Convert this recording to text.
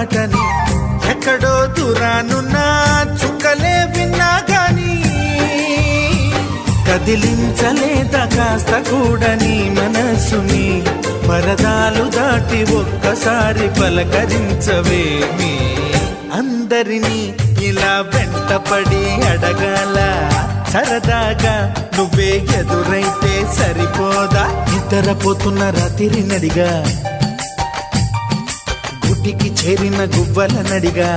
మాటని ఎక్కడో దూరానున్నా చుక్కలే విన్నా గాని కదిలించలేదా కాస్త కూడా నీ మనసుని పరదాలు దాటి ఒక్కసారి పలకరించవేమి అందరినీ ఇలా వెంటపడి అడగాల సరదాగా నువ్వే ఎదురైతే సరిపోదా నిద్రపోతున్న రాత్రి నడిగా గుటికి చేరిన గువ్వల నడిగా